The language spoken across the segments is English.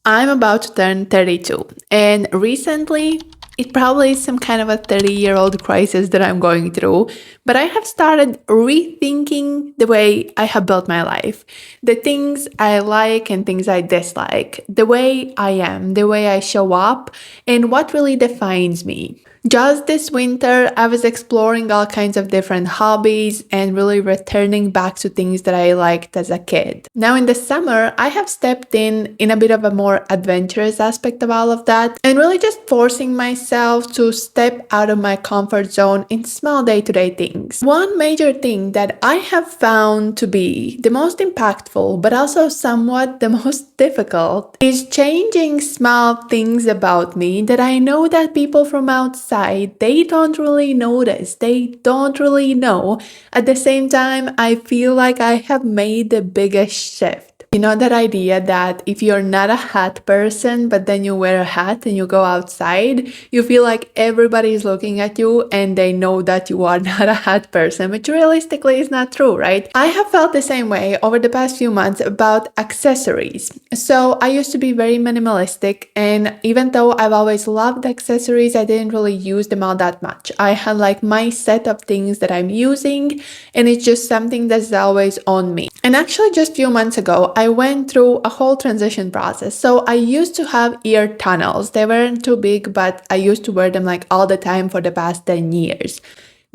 I'm about to turn 32, and recently, it probably is some kind of a 30-year-old crisis that I'm going through, but I have started rethinking the way I have built my life, the things I like and things I dislike, the way I am, the way I show up, and what really defines me. Just this winter, I was exploring all kinds of different hobbies and really returning back to things that I liked as a kid. Now, in the summer, I have stepped in a bit of a more adventurous aspect of all of that and really just forcing myself to step out of my comfort zone in small day to day things. One major thing that I have found to be the most impactful, but also somewhat the most difficult, is changing small things about me that I know that people from outside they don't really notice, they don't really know. At the same time, I feel like I have made the biggest shift. You know that idea that if you're not a hat person, but then you wear a hat and you go outside, you feel like everybody is looking at you and they know that you are not a hat person, which realistically is not true, right? I have felt the same way over the past few months about accessories. So I used to be very minimalistic, and even though I've always loved accessories, I didn't really use them all that much. I had like my set of things that I'm using, and it's just something that's always on me. And actually, just a few months ago, I went through a whole transition process. So I used to have ear tunnels. They weren't too big, but I used to wear them like all the time for the past 10 years.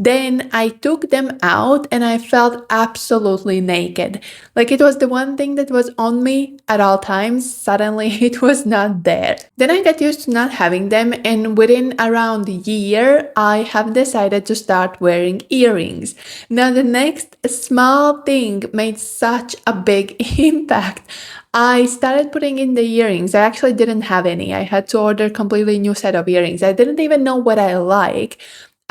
Then I took them out and I felt absolutely naked. Like it was the one thing that was on me at all times. Suddenly it was not there. Then I got used to not having them, and within around a year, I have decided to start wearing earrings. Now, the next small thing made such a big impact. I started putting in the earrings. I actually didn't have any. I had to order a completely new set of earrings. I didn't even know what I like.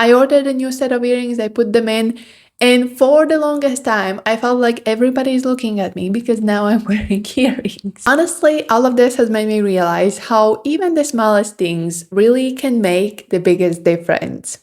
I ordered a new set of earrings, I put them in, and for the longest time, I felt like everybody is looking at me because now I'm wearing earrings. Honestly, all of this has made me realize how even the smallest things really can make the biggest difference.